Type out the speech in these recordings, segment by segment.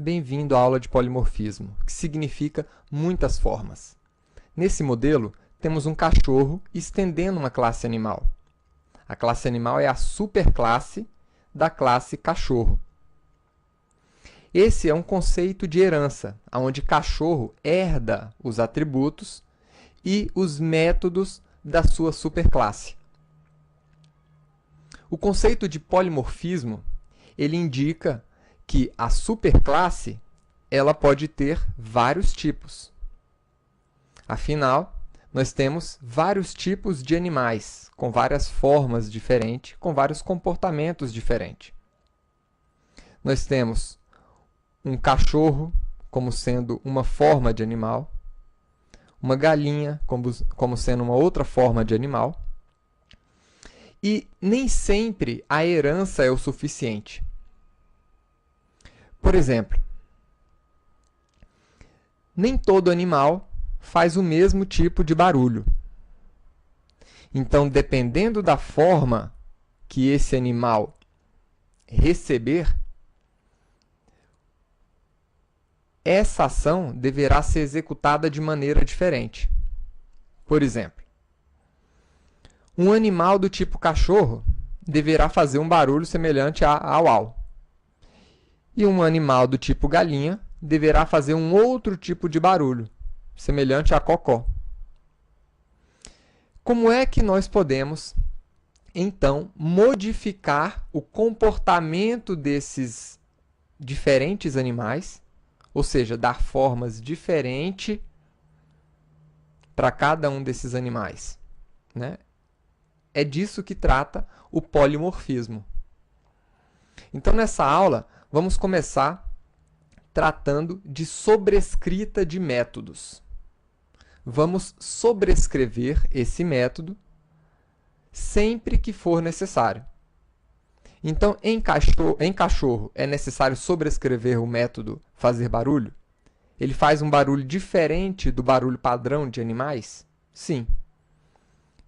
Bem-vindo à aula de polimorfismo, que significa muitas formas. Nesse modelo, temos um cachorro estendendo uma classe animal. A classe animal é a superclasse da classe cachorro. Esse é um conceito de herança, onde cachorro herda os atributos e os métodos da sua superclasse. O conceito de polimorfismo, ele indica que a superclasse ela pode ter vários tipos. Afinal, nós temos vários tipos de animais, com várias formas diferentes, com vários comportamentos diferentes. Nós temos um cachorro como sendo uma forma de animal, uma galinha como sendo uma outra forma de animal, e nem sempre a herança é o suficiente. Por exemplo, nem todo animal faz o mesmo tipo de barulho. Então, dependendo da forma que esse animal receber, essa ação deverá ser executada de maneira diferente. Por exemplo, um animal do tipo cachorro deverá fazer um barulho semelhante a au-au. E um animal do tipo galinha deverá fazer um outro tipo de barulho, semelhante a cocó. Como é que nós podemos, então, modificar o comportamento desses diferentes animais, ou seja, dar formas diferentes para cada um desses animais, né? É disso que trata o polimorfismo. Então, nessa aula, vamos começar tratando de sobrescrita de métodos. Vamos sobrescrever esse método sempre que for necessário. Então, em cachorro, é necessário sobrescrever o método fazer barulho? Ele faz um barulho diferente do barulho padrão de animais? Sim.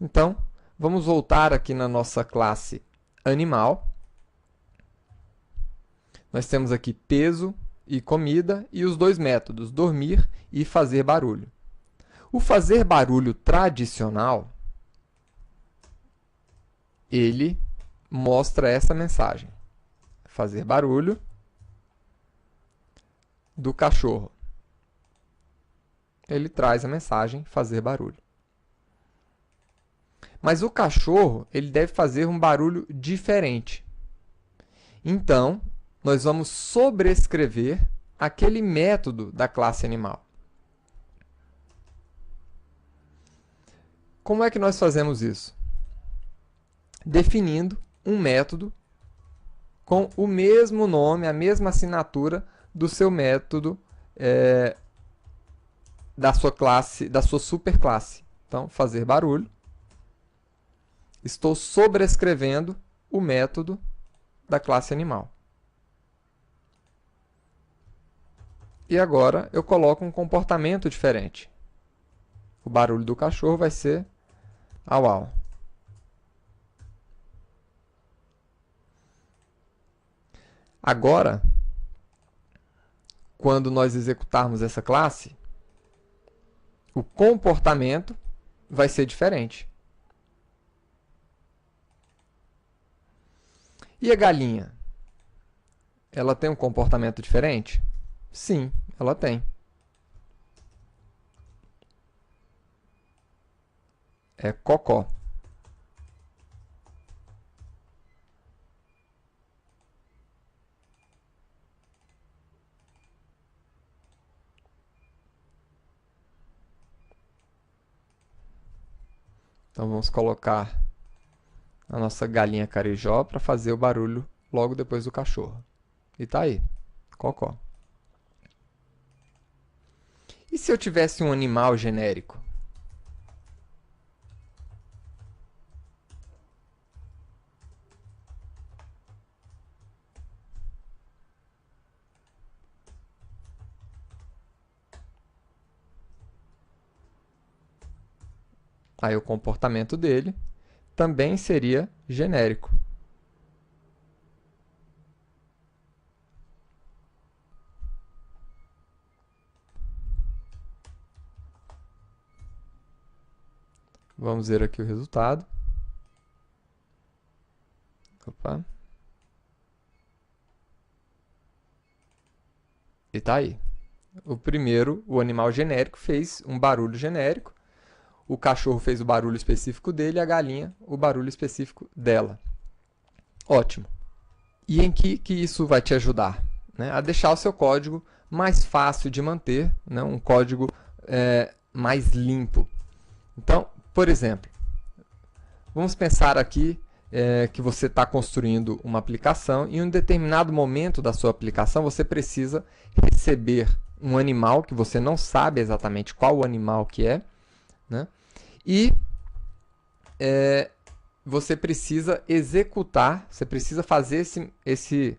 Então, vamos voltar aqui na nossa classe animal. Nós temos aqui peso e comida e os dois métodos, dormir e fazer barulho. O fazer barulho tradicional, ele mostra essa mensagem. Fazer barulho do cachorro. Ele traz a mensagem fazer barulho. Mas o cachorro, ele deve fazer um barulho diferente. Então, nós vamos sobrescrever aquele método da classe animal. Como é que nós fazemos isso? Definindo um método com o mesmo nome, a mesma assinatura do seu método da sua classe, da sua superclasse. Então, fazer barulho. Estou sobrescrevendo o método da classe animal. E agora eu coloco um comportamento diferente. O barulho do cachorro vai ser au-au. Agora, quando nós executarmos essa classe, o comportamento vai ser diferente. E a galinha? Ela tem um comportamento diferente? Sim, ela tem. É cocó. Então, vamos colocar a nossa galinha carijó para fazer o barulho logo depois do cachorro. E tá aí, cocó. E se eu tivesse um animal genérico? Aí o comportamento dele também seria genérico. Vamos ver aqui o resultado. Opa. E está aí. O primeiro, o animal genérico, fez um barulho genérico. O cachorro fez o barulho específico dele e a galinha o barulho específico dela. Ótimo. E em que isso vai te ajudar? Né? A deixar o seu código mais fácil de manter, né? Um código mais limpo. Então, por exemplo, vamos pensar aqui que você está construindo uma aplicação e em um determinado momento da sua aplicação você precisa receber um animal que você não sabe exatamente qual o animal que é, né? E você precisa executar, você precisa fazer esse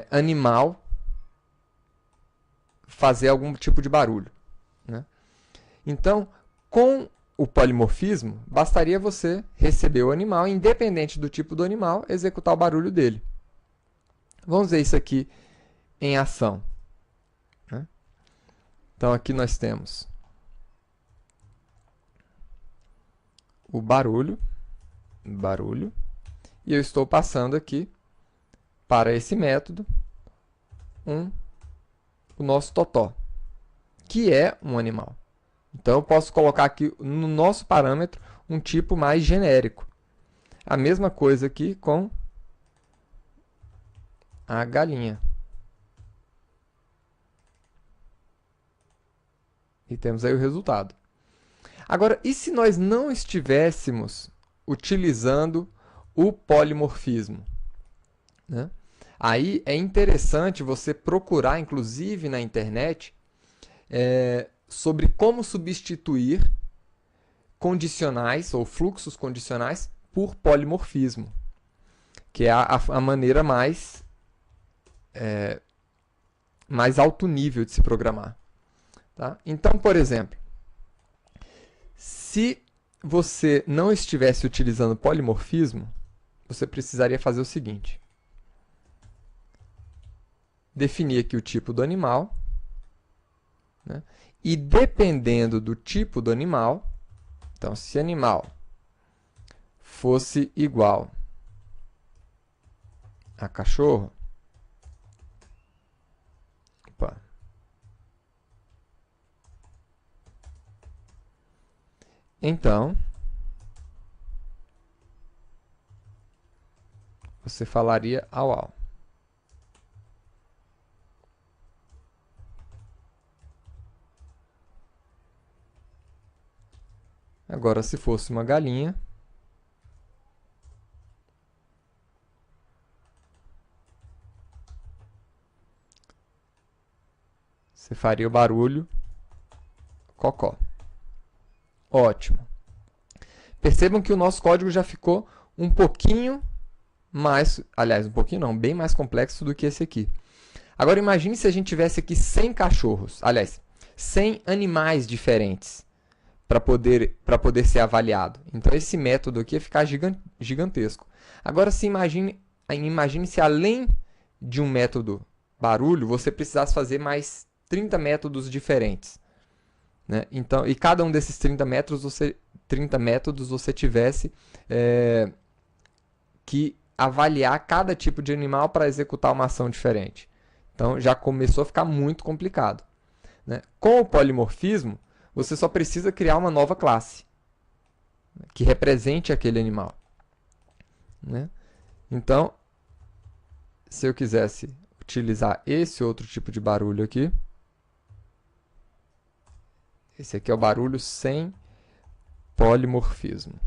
animal fazer algum tipo de barulho, né? Então, com o polimorfismo, bastaria você receber o animal, independente do tipo do animal, executar o barulho dele. Vamos ver isso aqui em ação, né? Então, aqui nós temos o barulho, e eu estou passando aqui para esse método o nosso totó, que é um animal. Então, eu posso colocar aqui no nosso parâmetro um tipo mais genérico. A mesma coisa aqui com a galinha. E temos aí o resultado. Agora, e se nós não estivéssemos utilizando o polimorfismo, né? Aí é interessante você procurar, inclusive na internet, sobre como substituir condicionais ou fluxos condicionais por polimorfismo, que é a maneira mais alto nível de se programar. Tá? Então, por exemplo, se você não estivesse utilizando polimorfismo, você precisaria fazer o seguinte: definir aqui o tipo do animal, né? E dependendo do tipo do animal, então se animal fosse igual a cachorro, então você falaria au au. Agora, se fosse uma galinha, você faria o barulho cocó. Ótimo. Percebam que o nosso código já ficou um pouquinho mais, aliás, um pouquinho não, bem mais complexo do que esse aqui. Agora imagine se a gente tivesse aqui 100 cachorros, aliás, 100 animais diferentes para poder ser avaliado. Então esse método aqui ia ficar gigantesco. Agora se imagine se além de um método barulho, você precisasse fazer mais 30 métodos diferentes, né? Então, e cada um desses 30 métodos você tivesse que avaliar cada tipo de animal para executar uma ação diferente. Então já começou a ficar muito complicado, né? Com o polimorfismo, você só precisa criar uma nova classe, né, que represente aquele animal, né? Então, se eu quisesse utilizar esse outro tipo de barulho aqui, esse aqui é o barulho sem polimorfismo.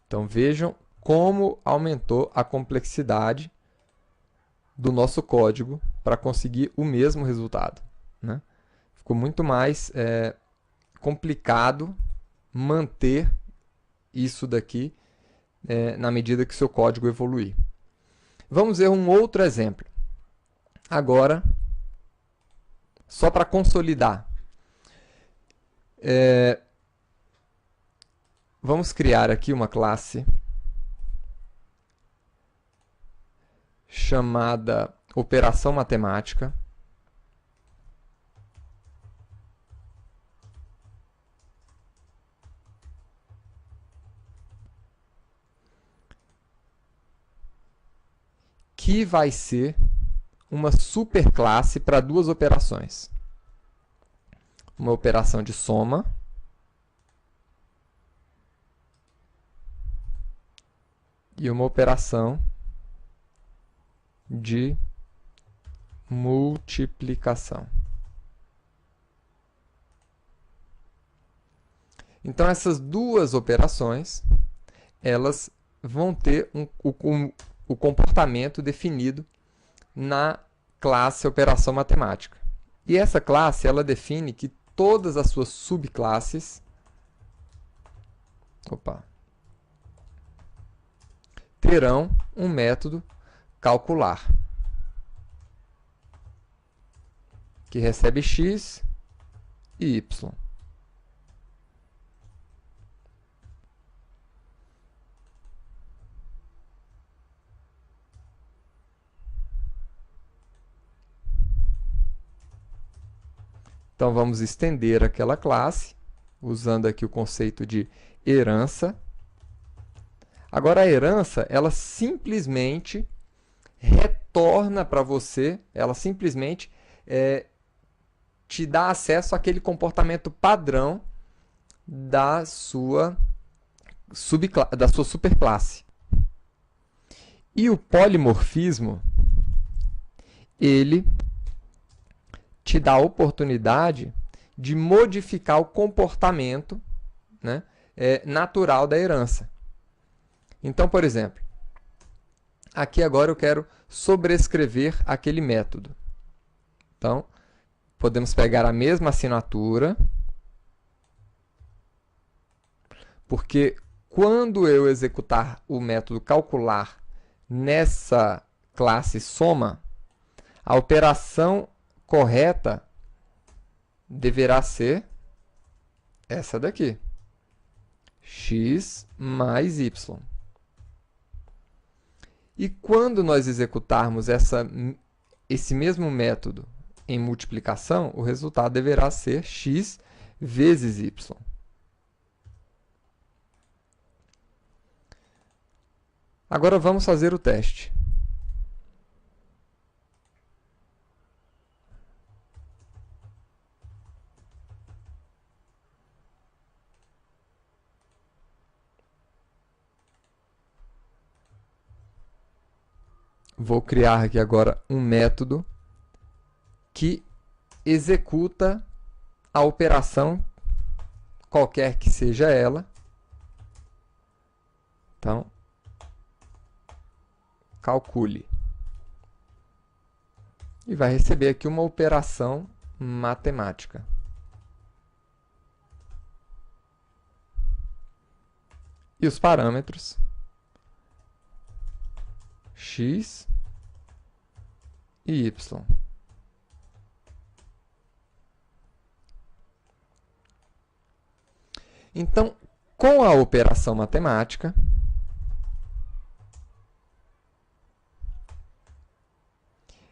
Então vejam como aumentou a complexidade do nosso código para conseguir o mesmo resultado, né? Ficou muito mais complicado manter isso daqui na medida que seu código evoluir. Vamos ver um outro exemplo. Agora, só para consolidar, vamos criar aqui uma classe chamada operação matemática. Que vai ser uma superclasse para duas operações. Uma operação de soma e uma operação de multiplicação. Então, essas duas operações, elas vão ter o comportamento definido na classe operação matemática. E essa classe, ela define que todas as suas subclasses terão um método calcular, que recebe x e y. Então, vamos estender aquela classe, usando aqui o conceito de herança. Agora, a herança, ela simplesmente retorna para você, ela simplesmente te dá acesso àquele comportamento padrão da sua superclasse. E o polimorfismo, ele te dá a oportunidade de modificar o comportamento, né, natural da herança. Então, por exemplo, aqui agora eu quero sobrescrever aquele método. Então, podemos pegar a mesma assinatura, porque quando eu executar o método calcular nessa classe soma, a operação correta deverá ser essa daqui, x mais y. E quando nós executarmos esse mesmo método em multiplicação, o resultado deverá ser x vezes y. Agora vamos fazer o teste. Vou criar aqui agora um método que executa a operação, qualquer que seja ela. Então, calcule. E vai receber aqui uma operação matemática. E os parâmetros x e y. Então, com a operação matemática,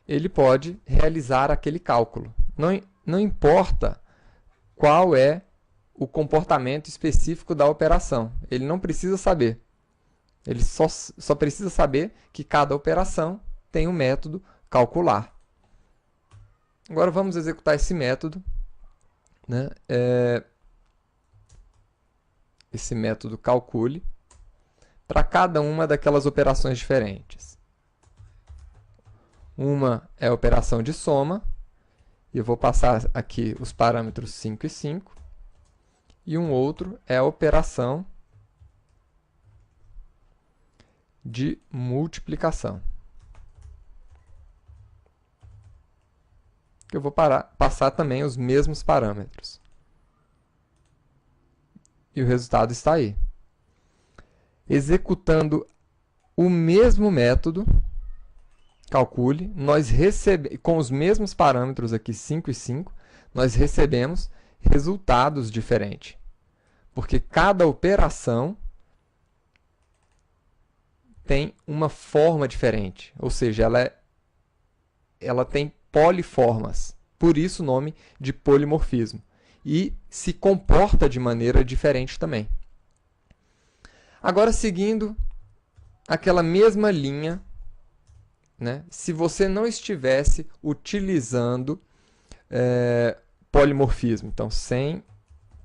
ele pode realizar aquele cálculo. Não importa qual é o comportamento específico da operação. Ele não precisa saber. Ele só precisa saber que cada operação tem um método calcular. Agora vamos executar esse método, né? Esse método calcule para cada uma daquelas operações diferentes. Uma é a operação de soma, e eu vou passar aqui os parâmetros 5 e 5, e um outro é a operação de multiplicação. Eu vou passar também os mesmos parâmetros. E o resultado está aí. Executando o mesmo método, calcule, com os mesmos parâmetros aqui, 5 e 5, nós recebemos resultados diferentes. Porque cada operação tem uma forma diferente, ou seja, ela tem poliformas, por isso o nome de polimorfismo, e se comporta de maneira diferente também. Agora, seguindo aquela mesma linha, né, se você não estivesse utilizando polimorfismo, então sem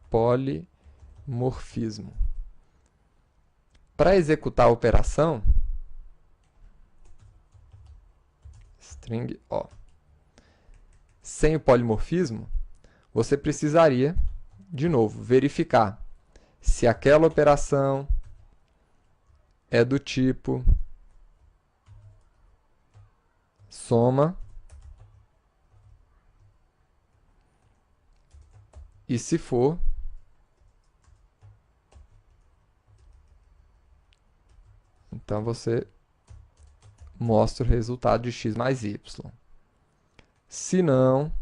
polimorfismo. Para executar a operação, string O, sem o polimorfismo, você precisaria, de novo, verificar se aquela operação é do tipo soma e, se for, então você mostra o resultado de x mais y. Se não,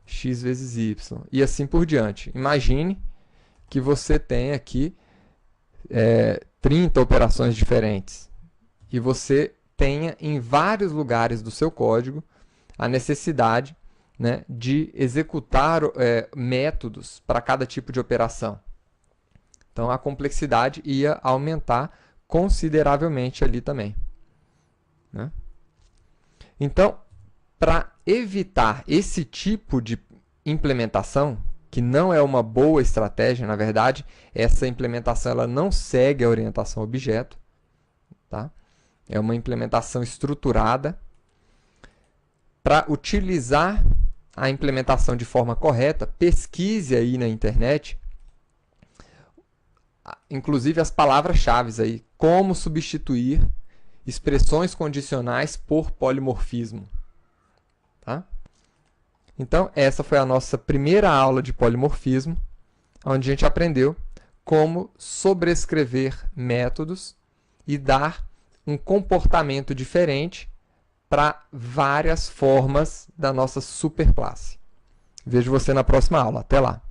x vezes y, e assim por diante. Imagine que você tem aqui 30 operações diferentes, e você tenha em vários lugares do seu código a necessidade, né, de executar métodos para cada tipo de operação. Então, a complexidade ia aumentar consideravelmente ali também, né? Então, para evitar esse tipo de implementação, que não é uma boa estratégia, na verdade, essa implementação ela não segue a orientação objeto, tá? É uma implementação estruturada. Para utilizar a implementação de forma correta, pesquise aí na internet, inclusive as palavras-chave aí, como substituir expressões condicionais por polimorfismo. Tá? Então, essa foi a nossa primeira aula de polimorfismo, onde a gente aprendeu como sobrescrever métodos e dar um comportamento diferente para várias formas da nossa superclasse. Vejo você na próxima aula. Até lá!